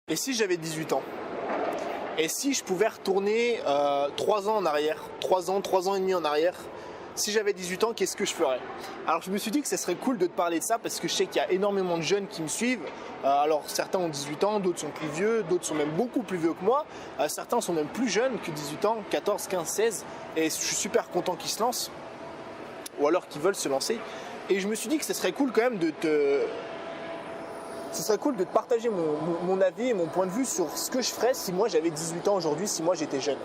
Et si j'avais 18 ans? Et si je pouvais retourner 3 ans en arrière, 3 ans et demi en arrière? Si j'avais 18 ans, qu'est-ce que je ferais? Alors je me suis dit que ce serait cool de te parler de ça parce que je sais qu'il y a énormément de jeunes qui me suivent. Alors certains ont 18 ans, d'autres sont plus vieux, d'autres sont même beaucoup plus vieux que moi. Certains sont même plus jeunes que 18 ans, 14, 15, 16. Et je suis super content qu'ils se lancent. Ou alors qu'ils veulent se lancer. Et je me suis dit que ce serait cool quand même de te partager mon avis et mon point de vue sur ce que je ferais si moi j'avais 18 ans aujourd'hui, si moi j'étais jeune.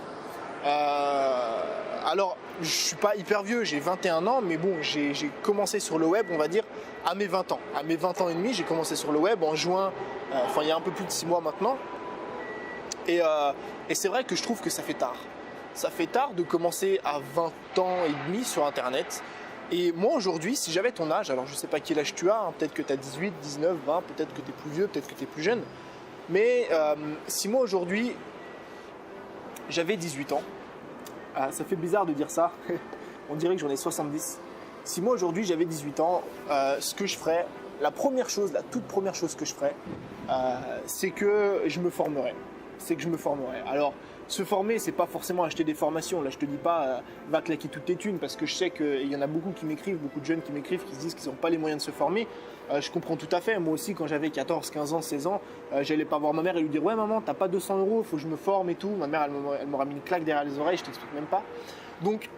Alors, je suis pas hyper vieux, j'ai 21 ans, mais bon, j'ai commencé sur le web, on va dire, à mes 20 ans. À mes 20 ans et demi, j'ai commencé sur le web en juin, il y a un peu plus de 6 mois maintenant. Et c'est vrai que je trouve que ça fait tard. Ça fait tard de commencer à 20 ans et demi sur Internet. Et moi aujourd'hui, si j'avais ton âge, alors je sais pas quel âge tu as, hein, peut-être que tu as 18, 19, 20, peut-être que tu es plus vieux, peut-être que tu es plus jeune. Mais si moi aujourd'hui, j'avais 18 ans, ça fait bizarre de dire ça, on dirait que j'en ai 70. Si moi aujourd'hui j'avais 18 ans, ce que je ferais, la toute première chose que je ferais, c'est que je me formerais. Alors, se former, c'est pas forcément acheter des formations. Là, je te dis pas, va claquer toutes tes thunes, parce que je sais qu'il y en a beaucoup qui m'écrivent, beaucoup de jeunes qui m'écrivent, qui se disent qu'ils n'ont pas les moyens de se former. Je comprends tout à fait. Moi aussi, quand j'avais 14, 15 ans, 16 ans, j'allais pas voir ma mère et lui dire « Ouais, maman, t'as pas 200 €, faut que je me forme et tout. » Ma mère, elle m'aura mis une claque derrière les oreilles, je t'explique même pas. Donc,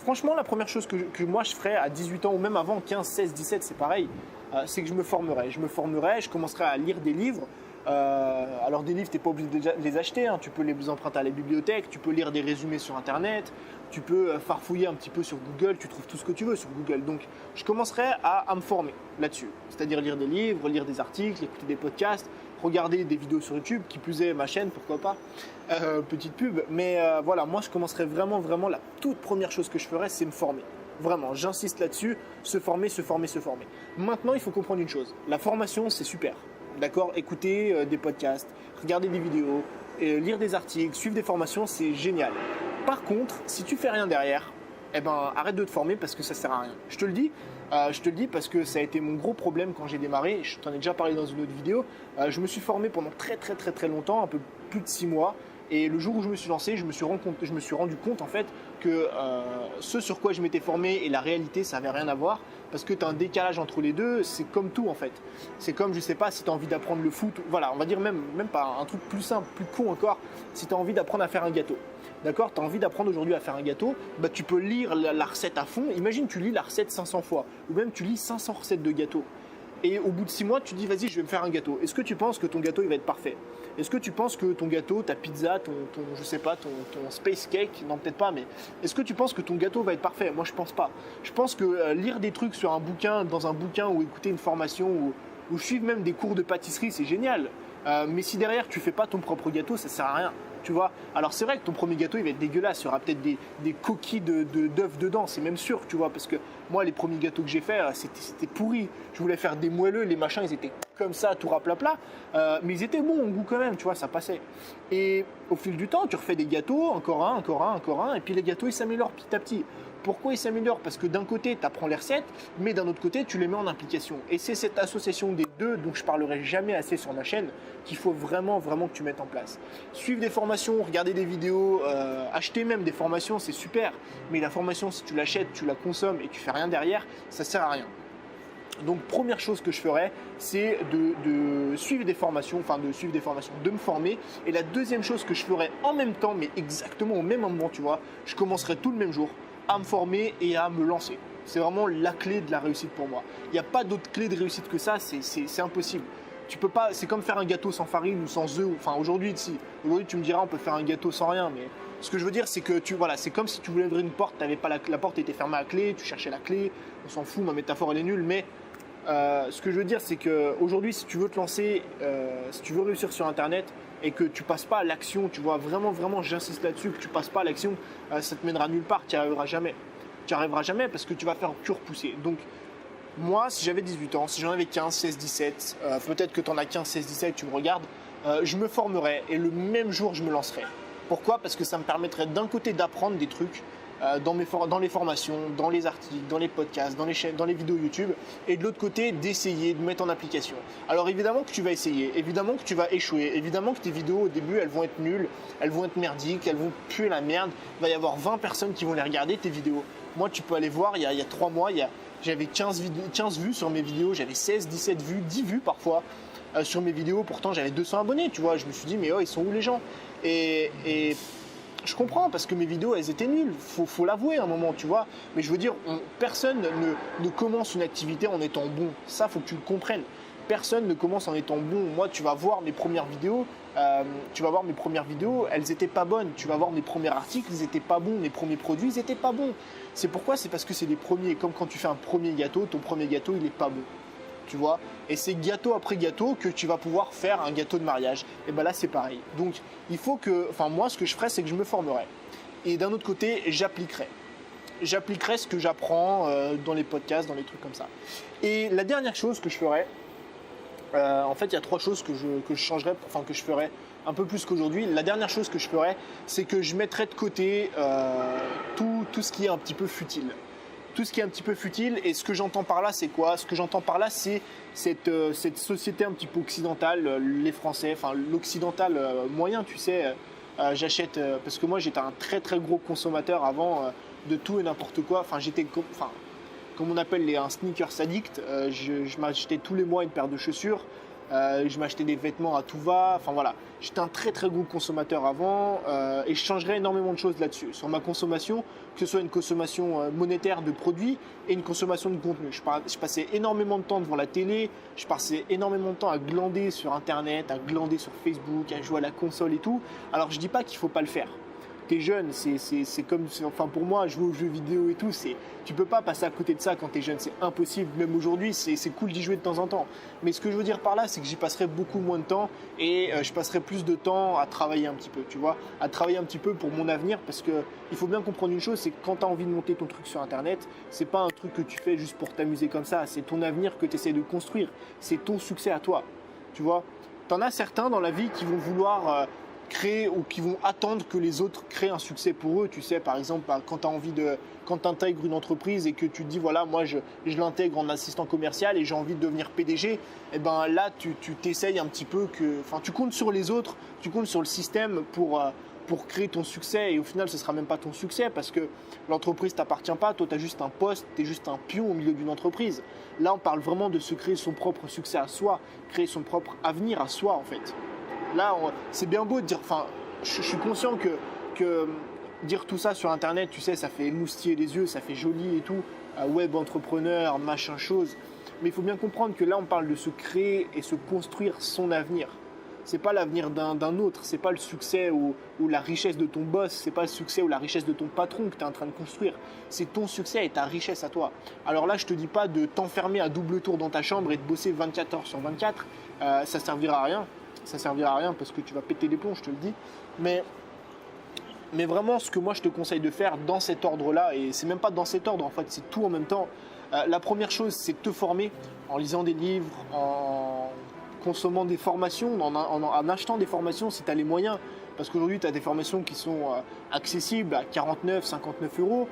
franchement, la première chose que moi je ferais à 18 ans, ou même avant, 15, 16, 17, c'est pareil, c'est que je me formerais. Je commencerais à lire des livres. Alors des livres, tu n'es pas obligé de les acheter, hein. Tu peux les emprunter à la bibliothèque, tu peux lire des résumés sur Internet, tu peux farfouiller un petit peu sur Google, tu trouves tout ce que tu veux sur Google. Donc je commencerai à me former là-dessus, c'est-à-dire lire des livres, lire des articles, écouter des podcasts, regarder des vidéos sur YouTube, qui plus est ma chaîne, pourquoi pas, petite pub. Mais voilà, moi je commencerai vraiment, la toute première chose que je ferais, c'est me former. Vraiment, j'insiste là-dessus, se former. Maintenant, il faut comprendre une chose, la formation c'est super. D'accord, écouter des podcasts, regarder des vidéos, lire des articles, suivre des formations, c'est génial. Par contre, si tu fais rien derrière, arrête de te former parce que ça sert à rien. Je te le dis parce que ça a été mon gros problème quand j'ai démarré. Je t'en ai déjà parlé dans une autre vidéo. Je me suis formé pendant très longtemps, un peu plus de 6 mois. Et le jour où je me suis lancé, je me suis rendu compte en fait que ce sur quoi je m'étais formé et la réalité, ça n'avait rien à voir. Parce que tu as un décalage entre les deux, c'est comme tout en fait. C'est comme, je sais pas, si tu as envie d'apprendre le foot, voilà, on va dire même pas un truc plus simple, plus con encore, si tu as envie d'apprendre à faire un gâteau. D'accord, tu as envie d'apprendre aujourd'hui à faire un gâteau, tu peux lire la recette à fond. Imagine, tu lis la recette 500 fois, ou même tu lis 500 recettes de gâteaux. Et au bout de 6 mois, tu dis vas-y, je vais me faire un gâteau. Est-ce que tu penses que ton gâteau il va être parfait? Est-ce que tu penses que ton gâteau, ta pizza, ton space cake, non peut-être pas, mais est-ce que tu penses que ton gâteau va être parfait? Moi je pense pas. Je pense que lire des trucs dans un bouquin ou écouter une formation ou suivre même des cours de pâtisserie, c'est génial. Mais si derrière tu fais pas ton propre gâteau, ça sert à rien. Tu vois, alors c'est vrai que ton premier gâteau il va être dégueulasse, il y aura peut-être des coquilles d'œufs dedans, c'est même sûr, tu vois, parce que moi les premiers gâteaux que j'ai fait c'était pourri. Je voulais faire des moelleux, les machins ils étaient comme ça, tout raplapla, mais ils étaient bons au goût quand même, tu vois, ça passait. Et au fil du temps, tu refais des gâteaux, encore un, et puis les gâteaux ils s'améliorent petit à petit. Pourquoi ils s'améliorent? Parce que d'un côté, tu apprends les recettes, mais d'un autre côté, tu les mets en application. Et c'est cette association des deux dont je parlerai jamais assez sur ma chaîne qu'il faut vraiment que tu mettes en place. Suivre des formations, regarder des vidéos, acheter même des formations, c'est super. Mais la formation, si tu l'achètes, tu la consommes et tu fais rien derrière, ça sert à rien. Donc première chose que je ferais, c'est de suivre des formations, de me former. Et la deuxième chose que je ferais en même temps, mais exactement au même moment, tu vois, je commencerai tout le même jour à me former et à me lancer. C'est vraiment la clé de la réussite pour moi. Il n'y a pas d'autre clé de réussite que ça, c'est impossible. Tu peux pas, c'est comme faire un gâteau sans farine ou sans œufs. Enfin aujourd'hui tu me diras on peut faire un gâteau sans rien, mais ce que je veux dire c'est que c'est comme si tu voulais ouvrir une porte, la porte était fermée à clé, tu cherchais la clé, on s'en fout, ma métaphore elle est nulle, mais ce que je veux dire c'est que aujourd'hui si tu veux te lancer, si tu veux réussir sur internet et que tu passes pas à l'action, tu vois, vraiment j'insiste là-dessus, que tu passes pas à l'action, ça te mènera nulle part, tu n'y arriveras jamais. Tu n'y arriveras jamais parce que tu vas faire que repousser. Donc moi, si j'avais 18 ans, si j'en avais 15, 16, 17, peut-être que tu en as 15, 16, 17, tu me regardes, je me formerais et le même jour, je me lancerais. Pourquoi? Parce que ça me permettrait d'un côté d'apprendre des trucs dans les formations, dans les articles, dans les podcasts, dans les chaînes, dans les vidéos YouTube, et de l'autre côté d'essayer de mettre en application. Alors évidemment que tu vas essayer, évidemment que tu vas échouer, évidemment que tes vidéos au début elles vont être nulles, elles vont être merdiques, elles vont puer la merde, il va y avoir 20 personnes qui vont les regarder tes vidéos. Moi tu peux aller voir, il y a 3 mois, j'avais 15 vues sur mes vidéos, j'avais 16, 17 vues, 10 vues parfois sur mes vidéos, pourtant j'avais 200 abonnés, tu vois, je me suis dit mais oh ils sont où les gens et je comprends parce que mes vidéos elles étaient nulles, faut l'avouer à un moment, tu vois. Mais je veux dire, personne ne commence une activité en étant bon. Ça, faut que tu le comprennes. Personne ne commence en étant bon. Moi, tu vas voir mes premières vidéos, elles n'étaient pas bonnes. Tu vas voir mes premiers articles, ils n'étaient pas bons. Mes premiers produits, ils n'étaient pas bons. C'est pourquoi? C'est parce que c'est les premiers. Comme quand tu fais un premier gâteau, ton premier gâteau, il n'est pas bon. Tu vois, et c'est gâteau après gâteau que tu vas pouvoir faire un gâteau de mariage. Et ben là c'est pareil. Donc il faut que, moi ce que je ferai c'est que je me formerai. Et d'un autre côté j'appliquerai ce que j'apprends dans les podcasts, dans les trucs comme ça. Et la dernière chose que je ferai, en fait il y a 3 choses que je changerai, que je ferai un peu plus qu'aujourd'hui. La dernière chose que je ferai c'est que je mettrai de côté tout ce qui est un petit peu futile. Tout ce qui est un petit peu futile, et ce que j'entends par là, c'est quoi? Ce que j'entends par là, c'est cette société un petit peu occidentale, les Français, l'occidental moyen, tu sais. J'achète, parce que moi j'étais un très très gros consommateur avant de tout et n'importe quoi. Comme on appelle un sneakers addict, je m'achetais tous les mois une paire de chaussures. Je m'achetais des vêtements à tout va, voilà. J'étais un très très gros consommateur avant et je changerais énormément de choses là-dessus. Sur ma consommation, que ce soit une consommation monétaire de produits et une consommation de contenu. Je passais énormément de temps devant la télé, je passais énormément de temps à glander sur Internet, à glander sur Facebook, à jouer à la console et tout. Alors je dis pas qu'il faut pas le faire. T'es jeune, c'est comme, pour moi, jouer aux jeux vidéo et tout, tu peux pas passer à côté de ça quand t'es jeune, c'est impossible. Même aujourd'hui, c'est cool d'y jouer de temps en temps. Mais ce que je veux dire par là, c'est que j'y passerai beaucoup moins de temps et je passerai plus de temps à travailler un petit peu, tu vois, à travailler un petit peu pour mon avenir, parce que il faut bien comprendre une chose, c'est que quand tu as envie de monter ton truc sur Internet, c'est pas un truc que tu fais juste pour t'amuser comme ça, c'est ton avenir que tu essaies de construire, c'est ton succès à toi, tu vois. T'en as certains dans la vie qui vont vouloir créer ou qui vont attendre que les autres créent un succès pour eux. Tu sais, par exemple, quand tu intègres une entreprise et que tu te dis, voilà, moi je l'intègre en assistant commercial et j'ai envie de devenir PDG, et ben là tu t'essayes un petit peu tu comptes sur les autres, tu comptes sur le système pour créer ton succès, et au final ce sera même pas ton succès parce que l'entreprise t'appartient pas, toi tu as juste un poste, tu es juste un pion au milieu d'une entreprise. Là on parle vraiment de se créer son propre succès à soi, créer son propre avenir à soi en fait. Là, c'est bien beau de dire, je suis conscient que dire tout ça sur Internet, tu sais, ça fait émoustiller les yeux, ça fait joli et tout, web entrepreneur, machin chose. Mais il faut bien comprendre que là, on parle de se créer et se construire son avenir. C'est pas l'avenir d'un autre, c'est pas le succès ou la richesse de ton boss, c'est pas le succès ou la richesse de ton patron que tu es en train de construire. C'est ton succès et ta richesse à toi. Alors là, je te dis pas de t'enfermer à double tour dans ta chambre et de bosser 24 heures sur 24, ça servira à rien. Ça servira à rien parce que tu vas péter les plombs, je te le dis. Mais vraiment, ce que moi je te conseille de faire dans cet ordre-là, et c'est même pas dans cet ordre en fait, c'est tout en même temps. La première chose, c'est de te former en lisant des livres, en consommant des formations, en achetant des formations si tu as les moyens. Parce qu'aujourd'hui, tu as des formations qui sont accessibles à 49, 59 euros.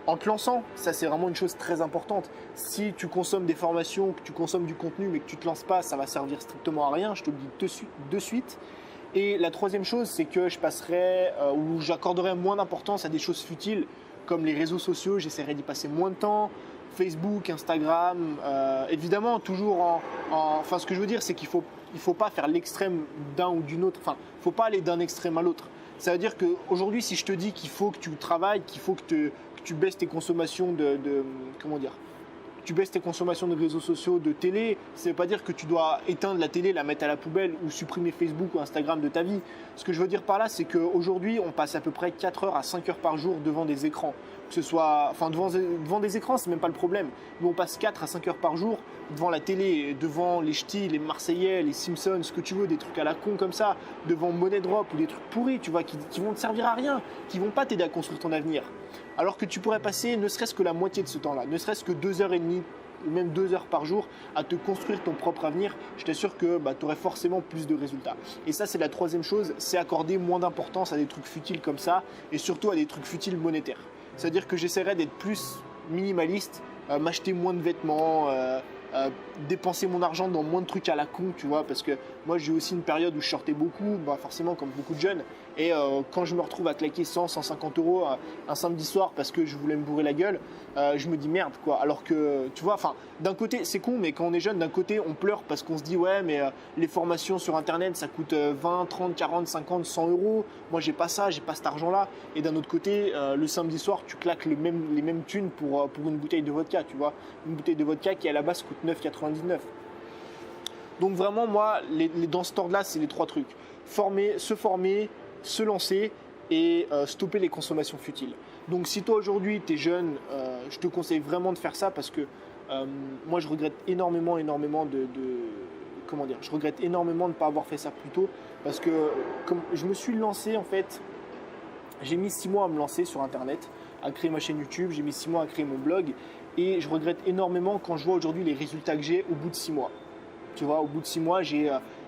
En te lançant, ça c'est vraiment une chose très importante. Si tu consommes des formations, que tu consommes du contenu mais que tu ne te lances pas, ça va servir strictement à rien, je te le dis de suite. Et la troisième chose, c'est que je passerai ou j'accorderai moins d'importance à des choses futiles comme les réseaux sociaux, j'essaierai d'y passer moins de temps, Facebook, Instagram, évidemment toujours ce que je veux dire c'est qu'il faut pas faire l'extrême d'un ou d'une autre, il ne faut pas aller d'un extrême à l'autre. Ça veut dire qu'aujourd'hui, si je te dis qu'il faut que tu travailles, qu'il faut que tu baisses tes consommations tu baisses tes consommations de réseaux sociaux, de télé, ça ne veut pas dire que tu dois éteindre la télé, la mettre à la poubelle ou supprimer Facebook ou Instagram de ta vie. Ce que je veux dire par là, c'est qu'aujourd'hui, on passe à peu près 4 heures à 5 heures par jour devant des écrans. Que ce soit, devant des écrans, c'est même pas le problème. Mais on passe 4 à 5 heures par jour devant la télé, devant les ch'tis, les Marseillais, les Simpsons, ce que tu veux, des trucs à la con comme ça, devant Money Drop ou des trucs pourris, tu vois, qui vont te servir à rien, qui vont pas t'aider à construire ton avenir. Alors que tu pourrais passer ne serait-ce que la moitié de ce temps-là, ne serait-ce que 2h30 ou même 2 heures par jour à te construire ton propre avenir, je t'assure que tu aurais forcément plus de résultats. Et ça, c'est la troisième chose, c'est accorder moins d'importance à des trucs futiles comme ça et surtout à des trucs futiles monétaires. C'est-à-dire que j'essaierai d'être plus minimaliste, m'acheter moins de vêtements, dépenser mon argent dans moins de trucs à la con, tu vois, parce que moi j'ai aussi une période où je sortais beaucoup, forcément comme beaucoup de jeunes, et quand je me retrouve à claquer 100-150 euros un samedi soir parce que je voulais me bourrer la gueule, je me dis merde quoi, alors que tu vois, enfin d'un côté c'est con, mais quand on est jeune, d'un côté on pleure parce qu'on se dit ouais mais les formations sur internet ça coûte 20, 30, 40, 50, 100 euros, moi j'ai pas ça, j'ai pas cet argent là, et d'un autre côté le samedi soir tu claques les mêmes thunes pour une bouteille de vodka, tu vois, une bouteille de vodka qui à la base coûte 9,99. Donc vraiment moi dans cet ordre là c'est les trois trucs: se former, se lancer et stopper les consommations futiles. Donc si toi aujourd'hui tu es jeune, je te conseille vraiment de faire ça parce que moi je regrette énormément je regrette énormément de ne pas avoir fait ça plus tôt, parce que comme je me suis lancé en fait, j'ai mis 6 mois à me lancer sur internet, à créer ma chaîne YouTube, j'ai mis 6 mois à créer mon blog, et je regrette énormément quand je vois aujourd'hui les résultats que j'ai au bout de 6 mois. Tu vois, au bout de 6 mois,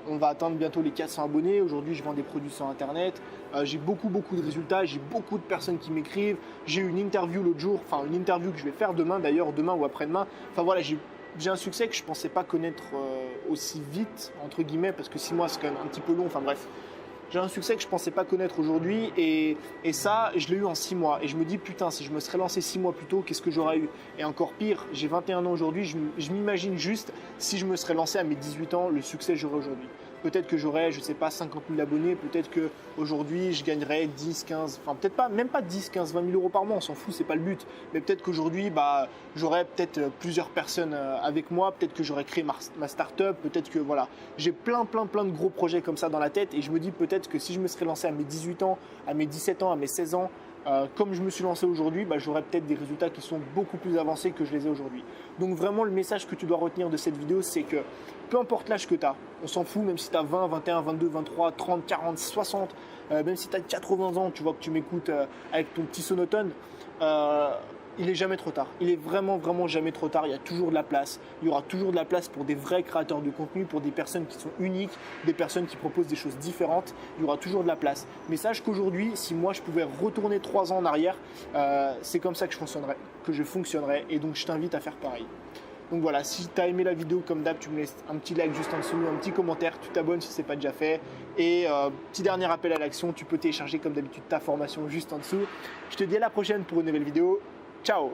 on va atteindre bientôt les 400 abonnés. Aujourd'hui, je vends des produits sur internet. J'ai beaucoup de résultats, j'ai beaucoup de personnes qui m'écrivent. J'ai eu une interview l'autre jour, enfin une interview que je vais faire demain d'ailleurs, demain ou après-demain. Enfin voilà, j'ai un succès que je ne pensais pas connaître aussi vite, entre guillemets, parce que 6 mois c'est quand même un petit peu long, enfin bref. J'ai un succès que je ne pensais pas connaître aujourd'hui, et ça, je l'ai eu en 6 mois. Et je me dis, putain, si je me serais lancé 6 mois plus tôt, qu'est-ce que j'aurais eu? Et encore pire, j'ai 21 ans aujourd'hui, je m'imagine juste si je me serais lancé à mes 18 ans, le succès que j'aurais aujourd'hui. Peut-être que j'aurais, je sais pas, 50 000 abonnés, peut-être qu'aujourd'hui je gagnerais 10, 15, enfin peut-être pas, même pas 10, 15, 20 000 euros par mois, on s'en fout, c'est pas le but. Mais peut-être qu'aujourd'hui, j'aurais peut-être plusieurs personnes avec moi, peut-être que j'aurais créé ma start-up, peut-être que voilà. J'ai plein de gros projets comme ça dans la tête, et je me dis peut-être que si je me serais lancé à mes 18 ans, à mes 17 ans, à mes 16 ans, comme je me suis lancé aujourd'hui, j'aurais peut-être des résultats qui sont beaucoup plus avancés que je les ai aujourd'hui. Donc vraiment, le message que tu dois retenir de cette vidéo, c'est que peu importe l'âge que tu as, on s'en fout, même si tu as 20, 21, 22, 23, 30, 40, 60, même si tu as 80 ans, tu vois que tu m'écoutes avec ton petit sonotone, il est jamais trop tard. Il est vraiment jamais trop tard. Il y a toujours de la place. Il y aura toujours de la place pour des vrais créateurs de contenu, pour des personnes qui sont uniques, des personnes qui proposent des choses différentes. Il y aura toujours de la place. Mais sache qu'aujourd'hui, si moi je pouvais retourner 3 ans en arrière, c'est comme ça que je fonctionnerais. Et donc je t'invite à faire pareil. Donc voilà, si tu as aimé la vidéo, comme d'hab, tu me laisses un petit like juste en dessous, un petit commentaire, tu t'abonnes si ce n'est pas déjà fait. Et petit dernier appel à l'action, tu peux télécharger comme d'habitude ta formation juste en dessous. Je te dis à la prochaine pour une nouvelle vidéo. Ciao!